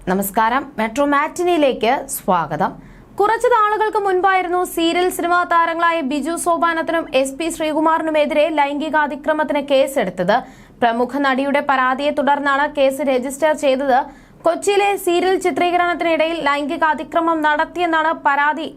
നമസ്കാരം. മെട്രോ മാറ്റിനിയിലേക്ക് സ്വാഗതം. കുറച്ചു നാളുകൾക്ക് മുൻപായിരുന്നു സീരിയൽ സിനിമാ താരങ്ങളായ ബിജു സോപാനത്തിനും SP ശ്രീകുമാറിനുമെതിരെ ലൈംഗികാതിക്രമത്തിന് കേസെടുത്തത്. പ്രമുഖ നടിയുടെ പരാതിയെ തുടർന്നാണ് കേസ് രജിസ്റ്റർ ചെയ്തത്. കൊച്ചിയിലെ സീരിയൽ ചിത്രീകരണത്തിനിടയിൽ ലൈംഗികാതിക്രമം നടത്തിയെന്നാണ് പരാതി.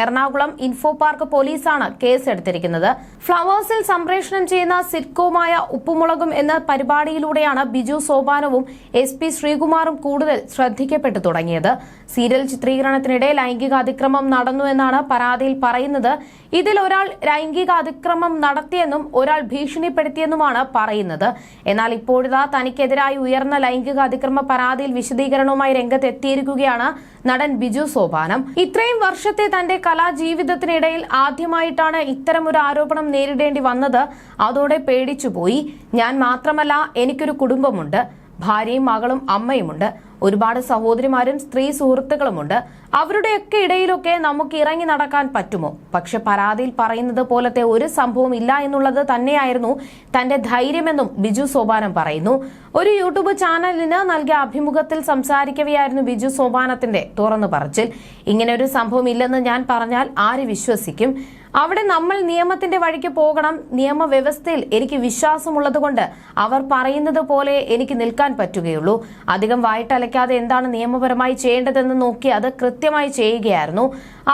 എറണാകുളം ഇൻഫോ പാർക്ക് പോലീസാണ് കേസെടുത്തിരിക്കുന്നത്. ഫ്ലവേഴ്സിൽ സംപ്രേഷണം ചെയ്യുന്ന സിറ്റ്കോമായ ഉപ്പുമുളകും എന്ന പരിപാടിയിലൂടെയാണ് ബിജു സോപാനവും SP ശ്രീകുമാറും കൂടുതൽ ശ്രദ്ധിക്കപ്പെട്ടു തുടങ്ങിയത്. സീരിയൽ ചിത്രീകരണത്തിനിടെ ലൈംഗിക അതിക്രമം നടന്നു എന്നാണ് പരാതിയിൽ പറയുന്നത്. ഇതിൽ ഒരാൾ ലൈംഗിക അതിക്രമം നടത്തിയെന്നും ഒരാൾ ഭീഷണിപ്പെടുത്തിയെന്നുമാണ് പറയുന്നത്. എന്നാൽ ഇപ്പോഴിതാ തനിക്കെതിരായി ഉയർന്ന ലൈംഗിക അതിക്രമ പരാതിയിൽ വിശദീകരണവുമായി രംഗത്തെത്തിയിരിക്കുകയാണ് നടൻ ബിജു സോപാനം. ഇത്രയും വർഷത്തെ തന്റെ കലാജീവിതത്തിനിടയിൽ ആദ്യമായിട്ടാണ് ഇത്തരമൊരു ആരോപണം നേരിടേണ്ടി വന്നത്. അതോടെ പേടിച്ചുപോയി. ഞാൻ മാത്രമല്ല, എനിക്കൊരു കുടുംബമുണ്ട്. ഭാര്യയും മകളും അമ്മയുമുണ്ട്. ഒരുപാട് സഹോദരിമാരും സ്ത്രീ സുഹൃത്തുക്കളുമുണ്ട്. അവരുടെയൊക്കെ ഇടയിലൊക്കെ നമുക്ക് ഇറങ്ങി നടക്കാൻ പറ്റുമോ? പക്ഷെ പരാതിയിൽ പറയുന്നത് പോലത്തെ ഒരു സംഭവം ഇല്ല എന്നുള്ളത് തന്നെയായിരുന്നു തന്റെ ധൈര്യമെന്നും ബിജു സോപാനം പറയുന്നു. ഒരു യൂട്യൂബ് ചാനലിന് നൽകിയ അഭിമുഖത്തിൽ സംസാരിക്കവെയായിരുന്നു ബിജു സോപാനത്തിന്റെ തുറന്നു പറച്ചിൽ. ഇങ്ങനെ ഒരു സംഭവം ഇല്ലെന്ന് ഞാൻ പറഞ്ഞാൽ ആര് വിശ്വസിക്കും? അവിടെ നമ്മൾ നിയമത്തിന്റെ വഴിക്ക് പോകണം. നിയമവ്യവസ്ഥയിൽ എനിക്ക് വിശ്വാസമുള്ളതുകൊണ്ട് അവർ പറയുന്നത് പോലെ എനിക്ക് നിൽക്കാൻ പറ്റുകയുള്ളൂ. അധികം വായിട്ടലയ്ക്കാതെ എന്താണ് നിയമപരമായി ചെയ്യേണ്ടതെന്ന് നോക്കി അത് കൃത്യമായി ചെയ്യുകയായിരുന്നു.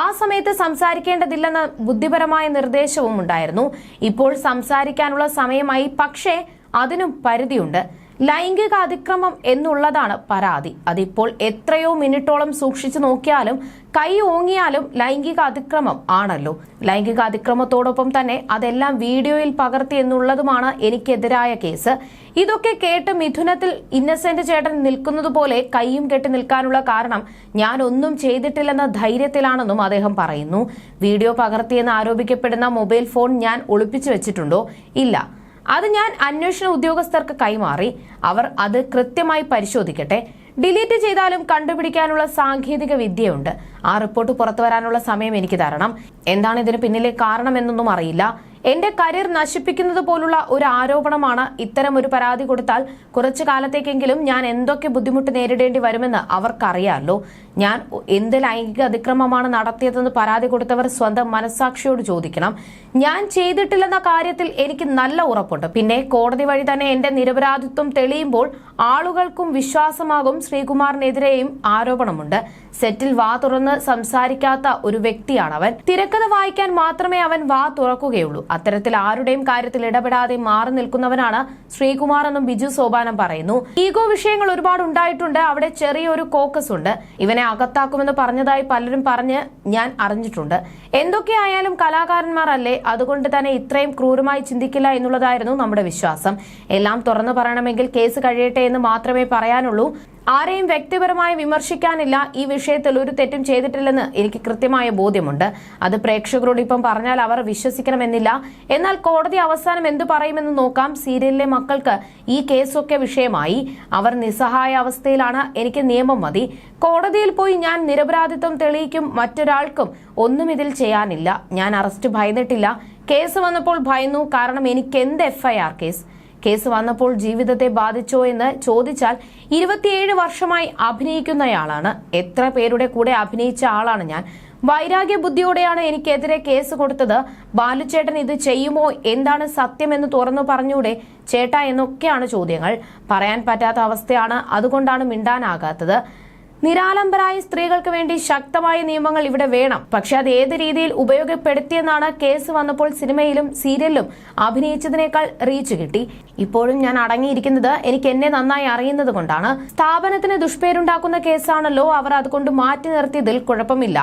ആ സമയത്ത് സംസാരിക്കേണ്ടതില്ലെന്ന ബുദ്ധിപരമായ നിർദ്ദേശവും ഉണ്ടായിരുന്നു. ഇപ്പോൾ സംസാരിക്കാനുള്ള സമയമായി. പക്ഷേ അതിനും പരിധിയുണ്ട്. ലൈംഗിക അതിക്രമം എന്നുള്ളതാണ് പരാതി. അതിപ്പോൾ എത്രയോ മിനിറ്റോളം സൂക്ഷിച്ചു നോക്കിയാലും കൈ ഓങ്ങിയാലും ലൈംഗിക അതിക്രമം ആണല്ലോ. ലൈംഗിക അതിക്രമത്തോടൊപ്പം തന്നെ അതെല്ലാം വീഡിയോയിൽ പകർത്തി എന്നുള്ളതുമാണ് എനിക്കെതിരായ കേസ്. ഇതൊക്കെ കേട്ട് മിഥുനത്തിൽ ഇന്നസെന്റ് ചേട്ടൻ നിൽക്കുന്നത് പോലെ കൈയും കെട്ടി നിൽക്കാനുള്ള കാരണം ഞാൻ ഒന്നും ചെയ്തിട്ടില്ലെന്ന ധൈര്യത്തിലാണെന്നും അദ്ദേഹം പറയുന്നു. വീഡിയോ പകർത്തിയെന്ന് ആരോപിക്കപ്പെടുന്ന മൊബൈൽ ഫോൺ ഞാൻ ഒളിപ്പിച്ചു വെച്ചിട്ടുണ്ടോ? ഇല്ല. അത് ഞാൻ അന്വേഷണ ഉദ്യോഗസ്ഥർക്ക് കൈമാറി. അവർ അത് കൃത്യമായി പരിശോധിക്കട്ടെ. ഡിലീറ്റ് ചെയ്താലും കണ്ടുപിടിക്കാനുള്ള സാങ്കേതിക വിദ്യയുണ്ട്. ആ റിപ്പോർട്ട് പുറത്തു വരാനുള്ള സമയം എനിക്ക് തരണം. എന്താണ് ഇതിന് പിന്നിലെ കാരണമെന്നൊന്നും അറിയില്ല. എന്റെ കരിയർ നശിപ്പിക്കുന്നത് പോലുള്ള ഒരു ആരോപണമാണ്. ഇത്തരം ഒരു പരാതി കൊടുത്താൽ കുറച്ചു കാലത്തേക്കെങ്കിലും ഞാൻ എന്തൊക്കെ ബുദ്ധിമുട്ട് നേരിടേണ്ടി വരുമെന്ന് അവർക്കറിയാമല്ലോ. ഞാൻ എന്ത് ലൈംഗിക അതിക്രമമാണ് നടത്തിയതെന്ന് പരാതി കൊടുത്തവർ സ്വന്തം മനസ്സാക്ഷിയോട് ചോദിക്കണം. ഞാൻ ചെയ്തിട്ടില്ലെന്ന കാര്യത്തിൽ എനിക്ക് നല്ല ഉറപ്പുണ്ട്. പിന്നെ കോടതി വഴി തന്നെ എന്റെ നിരപരാധിത്വം തെളിയുമ്പോൾ ആളുകൾക്കും വിശ്വാസമാകും. ശ്രീകുമാറിനെതിരെയും ആരോപണമുണ്ട്. സെറ്റിൽ വാ തുറന്ന് സംസാരിക്കാത്ത ഒരു വ്യക്തിയാണ് അവൻ. തിരക്കഥ വായിക്കാൻ മാത്രമേ അവൻ വാ തുറക്കുകയുള്ളൂ. അത്തരത്തിൽ ആരുടെയും കാര്യത്തിൽ ഇടപെടാതെ മാറി നിൽക്കുന്നവനാണ് ശ്രീകുമാർ എന്നും ബിജു സോപാനം പറയുന്നു. ഈഗോ വിഷയങ്ങൾ ഒരുപാട് ഉണ്ടായിട്ടുണ്ട്. അവിടെ ചെറിയൊരു കോക്കസ് ഉണ്ട്. ഇവനെ അകത്താക്കുമെന്ന് പറഞ്ഞതായി പലരും പറഞ്ഞ് ഞാൻ അറിഞ്ഞിട്ടുണ്ട്. എന്തൊക്കെയായാലും കലാകാരന്മാർ അല്ലേ, അതുകൊണ്ട് തന്നെ ഇത്രയും ക്രൂരമായി ചിന്തിക്കില്ല എന്നുള്ളതായിരുന്നു നമ്മുടെ വിശ്വാസം. എല്ലാം തുറന്നു പറയണമെങ്കിൽ കേസ് കഴിയട്ടെ എന്ന് മാത്രമേ പറയാനുള്ളൂ. ആരെയും വ്യക്തിപരമായി വിമർശിക്കാനില്ല. ഈ വിഷയത്തിൽ ഒരു തെറ്റും ചെയ്തിട്ടില്ലെന്ന് എനിക്ക് കൃത്യമായ ബോധ്യമുണ്ട്. അത് പ്രേക്ഷകരോട് ഇപ്പം പറഞ്ഞാൽ അവർ വിശ്വസിക്കണമെന്നില്ല. എന്നാൽ കോടതി അവസാനം എന്തു പറയുമെന്ന് നോക്കാം. സീരിയലിലെ മക്കൾക്ക് ഈ കേസൊക്കെ വിഷയമായി. അവർ നിസ്സഹായ അവസ്ഥയിലാണ്. എനിക്ക് നിയമം മതി. കോടതിയിൽ പോയി ഞാൻ നിരപരാധിത്വം തെളിയിക്കും. മറ്റൊരാൾക്കും ഒന്നും ഇതിൽ ചെയ്യാനില്ല. ഞാൻ അറസ്റ്റ് ഭയന്നിട്ടില്ല. കേസ് വന്നപ്പോൾ ഭയന്നു. കാരണം എനിക്ക് എന്ത് FIR കേസ് വന്നപ്പോൾ ജീവിതത്തെ ബാധിച്ചോ എന്ന് ചോദിച്ചാൽ 27 വർഷമായി അഭിനയിക്കുന്നയാളാണ്. എത്ര പേരുടെ കൂടെ അഭിനയിച്ച ആളാണ് ഞാൻ. വൈരാഗ്യ ബുദ്ധിയോടെയാണ് എനിക്കെതിരെ കേസ് കൊടുത്തത്. ബാലുചേട്ടൻ ഇത് ചെയ്യുമോ? എന്താണ് സത്യമെന്ന് തുറന്നു പറഞ്ഞൂടെ ചേട്ടാ എന്നൊക്കെയാണ് ചോദ്യങ്ങൾ. പറയാൻ പറ്റാത്ത അവസ്ഥയാണ്. അതുകൊണ്ടാണ് മിണ്ടാനാകാത്തത്. നിരാലംബരായ സ്ത്രീകൾക്ക് വേണ്ടി ശക്തമായ നിയമങ്ങൾ ഇവിടെ വേണം. പക്ഷെ അത് ഏത് രീതിയിൽ ഉപയോഗപ്പെടുത്തിയെന്നാണ്. കേസ് വന്നപ്പോൾ സിനിമയിലും സീരിയലിലും അഭിനയിച്ചതിനേക്കാൾ റീച്ച് കിട്ടി. ഇപ്പോഴും ഞാൻ അടങ്ങിയിരിക്കുന്നത് എനിക്ക് എന്നെ നന്നായി അറിയുന്നത് കൊണ്ടാണ്. സ്ഥാപനത്തിന് ദുഷ്പേരുണ്ടാക്കുന്ന കേസാണല്ലോ. അവർ അതുകൊണ്ട് മാറ്റി നിർത്തിയതിൽ കുഴപ്പമില്ല.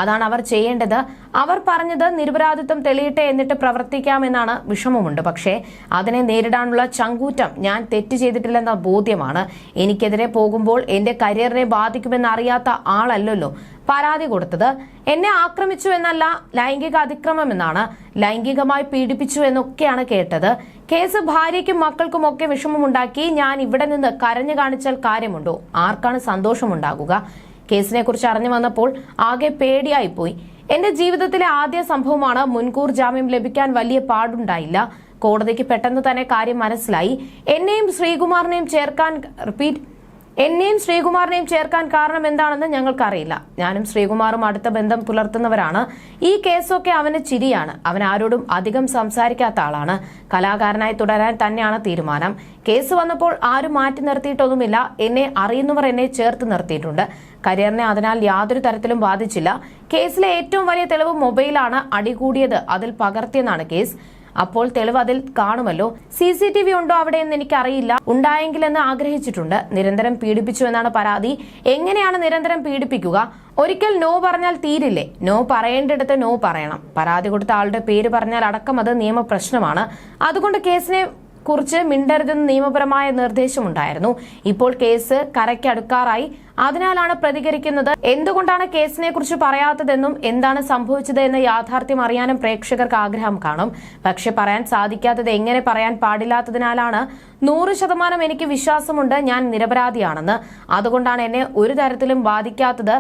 അതാണ് അവർ ചെയ്യേണ്ടത്. അവർ പറഞ്ഞത് നിരപരാധിത്വം തെളിയട്ടെ എന്നിട്ട് പ്രവർത്തിക്കാമെന്നാണ്. വിഷമമുണ്ട്. പക്ഷേ അതിനെ നേരിടാനുള്ള ചങ്കൂറ്റം ഞാൻ തെറ്റ് ചെയ്തിട്ടില്ലെന്ന ബോധ്യമാണ്. എനിക്കെതിരെ പോകുമ്പോൾ എന്റെ കരിയറിനെ ബാധിക്കുമെന്ന് അറിയാത്ത ആളല്ലല്ലോ പരാതി കൊടുത്തത്. എന്നെ ആക്രമിച്ചു എന്നല്ല, ലൈംഗിക അതിക്രമം എന്നാണ്. ലൈംഗികമായി പീഡിപ്പിച്ചു എന്നൊക്കെയാണ് കേട്ടത്. കേസ് ഭാര്യയ്ക്കും മക്കൾക്കും ഒക്കെ വിഷമമുണ്ടാക്കി. ഞാൻ ഇവിടെ നിന്ന് കരഞ്ഞു കാണിച്ചാൽ കാര്യമുണ്ടോ? ആർക്കാണ് സന്തോഷമുണ്ടാകുക? കേസിനെ കുറിച്ച് അറിഞ്ഞു വന്നപ്പോൾ ആകെ പേടിയായിപ്പോയി. എന്റെ ജീവിതത്തിലെ ആദ്യ സംഭവമാണ്. മുൻകൂർ ജാമ്യം ലഭിക്കാൻ വലിയ പാടുണ്ടായില്ല. കോടതിക്ക് പെട്ടെന്ന് തന്നെ കാര്യം മനസ്സിലായി. എന്നെയും ശ്രീകുമാറിനെയും ചേർക്കാൻ എന്നെയും ശ്രീകുമാറിനെയും ചേർക്കാൻ കാരണം എന്താണെന്ന് ഞങ്ങൾക്കറിയില്ല. ഞാനും ശ്രീകുമാറും അടുത്ത ബന്ധം പുലർത്തുന്നവരാണ്. ഈ കേസൊക്കെ അവന് ചിരിയാണ്. അവൻ ആരോടും അധികം സംസാരിക്കാത്ത ആളാണ്. കലാകാരനായി തുടരാൻ തന്നെയാണ് തീരുമാനം. കേസ് വന്നപ്പോൾ ആരും മാറ്റി നിർത്തിയിട്ടൊന്നുമില്ല. എന്നെ അറിയുന്നവർ എന്നെ ചേർത്ത് നിർത്തിയിട്ടുണ്ട്. കരിയറിനെ അതിനാൽ യാതൊരു തരത്തിലും ബാധിച്ചില്ല. കേസിലെ ഏറ്റവും വലിയ തെളിവ് മൊബൈലാണ് അടികൂടിയത് അതിൽ പകർത്തിയെന്നാണ് കേസ്. അപ്പോൾ തെളിവ് അതിൽ കാണുമല്ലോ. CCTV ഉണ്ടോ അവിടെ എന്ന് എനിക്കറിയില്ല. ഉണ്ടായെങ്കിലെന്ന് ആഗ്രഹിച്ചിട്ടുണ്ട്. നിരന്തരം പീഡിപ്പിച്ചു എന്നാണ് പരാതി. എങ്ങനെയാണ് നിരന്തരം പീഡിപ്പിക്കുക? ഒരിക്കൽ നോ പറഞ്ഞാൽ തീരില്ലേ? നോ പറയേണ്ടിടത്ത് നോ പറയണം. പരാതി കൊടുത്ത ആളുടെ പേര് പറഞ്ഞാൽ അടക്കം അത് നിയമപ്രശ്നമാണ്. അതുകൊണ്ട് കേസിനെ കുറിച്ച് മിണ്ടരുതെന്ന് നിയമപരമായ നിർദ്ദേശമുണ്ടായിരുന്നു. ഇപ്പോൾ കേസ് കരയ്ക്കടുക്കാറായി. അതിനാലാണ് പ്രതികരിക്കുന്നത്. എന്തുകൊണ്ടാണ് കേസിനെ കുറിച്ച് പറയാത്തതെന്നും എന്താണ് സംഭവിച്ചത് എന്ന യാഥാർത്ഥ്യം അറിയാനും പ്രേക്ഷകർക്ക് ആഗ്രഹം കാണും. പക്ഷെ പറയാൻ സാധിക്കാത്തത് എങ്ങനെ പറയാൻ പാടില്ലാത്തതിനാലാണ്. 100% എനിക്ക് വിശ്വാസമുണ്ട് ഞാൻ നിരപരാധിയാണെന്ന്. അതുകൊണ്ടാണ് എന്നെ ഒരു തരത്തിലും ബാധിക്കാത്തത്.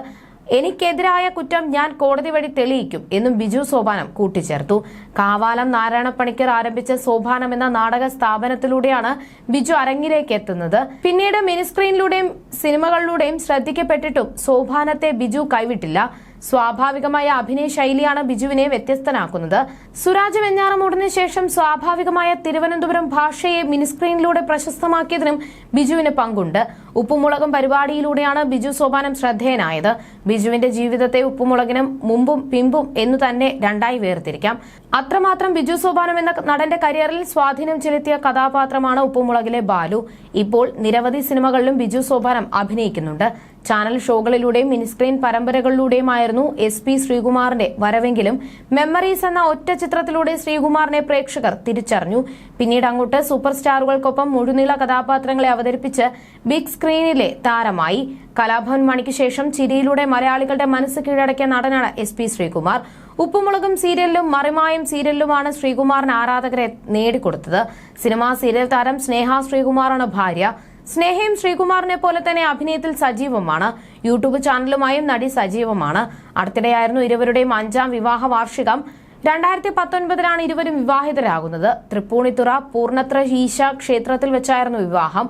എനിക്കെതിരായ കുറ്റം ഞാൻ കോടതി വഴി തെളിയിക്കും എന്നും ബിജു സോപാനം കൂട്ടിച്ചേർത്തു. കാവാലം നാരായണ പണിക്കർ ആരംഭിച്ച സോപാനം എന്ന നാടക സ്ഥാപനത്തിലൂടെയാണ് ബിജു അരങ്ങിലേക്ക് എത്തുന്നത്. പിന്നീട് മിനിസ്ക്രീനിലൂടെയും സിനിമകളിലൂടെയും ശ്രദ്ധിക്കപ്പെട്ടിട്ടും സോപാനത്തെ ബിജു കൈവിട്ടില്ല. സ്വാഭാവികമായ അഭിനയ ശൈലിയാണ് ബിജുവിനെ വ്യത്യസ്തനാക്കുന്നത്. സുരാജ് വെഞ്ഞാറമൂടിന് ശേഷം സ്വാഭാവികമായ തിരുവനന്തപുരം ഭാഷയെ മിനിസ്ക്രീനിലൂടെ പ്രശസ്തമാക്കിയതിനും ബിജുവിന് പങ്കുണ്ട്. ഉപ്പുമുളകും പരിപാടിയിലൂടെയാണ് ബിജു സോപാനം ശ്രദ്ധേയനായത്. ബിജുവിന്റെ ജീവിതത്തെ ഉപ്പുമുളകിനും മുമ്പും പിമ്പും എന്നു തന്നെ രണ്ടായി വേർതിരിക്കാം. അത്രമാത്രം ബിജു സോപാനം എന്ന നടന്റെ കരിയറിൽ സ്വാധീനം ചെലുത്തിയ കഥാപാത്രമാണ് ഉപ്പുമുളകിലെ ബാലു. ഇപ്പോൾ നിരവധി സിനിമകളിലും ബിജു സോപാനം അഭിനയിക്കുന്നുണ്ട്. ചാനൽ ഷോകളിലൂടെയും മിനിസ്ക്രീൻ പരമ്പരകളിലൂടെയുമായിരുന്നു SP ശ്രീകുമാറിന്റെ വരവെങ്കിലും മെമ്മറീസ് എന്ന ഒറ്റ ചിത്രത്തിലൂടെ ശ്രീകുമാറിനെ പ്രേക്ഷകർ തിരിച്ചറിഞ്ഞു. പിന്നീട് അങ്ങോട്ട് സൂപ്പർ സ്റ്റാറുകൾക്കൊപ്പം മുഴുനീള കഥാപാത്രങ്ങളെ അവതരിപ്പിച്ച് ബിഗ് സ്ക്രീനിലെ താരമായി. കലാഭവൻ മണിക്ക് ശേഷം ചിരിയിലൂടെ മലയാളികളുടെ മനസ്സ് കീഴടക്കിയ നടനാണ് SP ശ്രീകുമാർ. ഉപ്പുമുളകും സീരിയലിലും മറിമായം സീരിയലിലുമാണ് ശ്രീകുമാറിന് ആരാധകരെ നേടിക്കൊടുത്തത്. സിനിമാ സീരിയൽ താരം സ്നേഹ ശ്രീകുമാറാണ് ഭാര്യ. സ്നേഹയും ശ്രീകുമാറിനെ പോലെ തന്നെ അഭിനയത്തിൽ സജീവമാണ്. യൂട്യൂബ് ചാനലുമായും നടി സജീവമാണ്. അടുത്തിടെയായിരുന്നു ഇരുവരുടെയും 5ാം വിവാഹ വാർഷികം. 2019 ഇരുവരും വിവാഹിതരാകുന്നത്. തൃപ്പൂണിത്തുറ പൂർണ്ണത്ര ഈശ ക്ഷേത്രത്തിൽ വെച്ചായിരുന്നു വിവാഹം.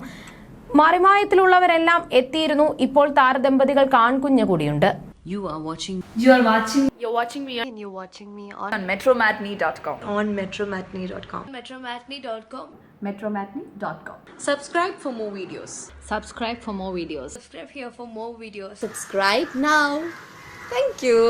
മറിമായത്തിലുള്ളവരെല്ലാം എത്തിയിരുന്നു. ഇപ്പോൾ താരദമ്പതികൾക്ക് ആൺകുഞ്ഞ് കൂടിയുണ്ട്. You're watching me on metromatney.com. on metromatney.com. metromatney.com. Subscribe for more videos. Subscribe for more videos. Subscribe here for more videos. Subscribe now. Thank you.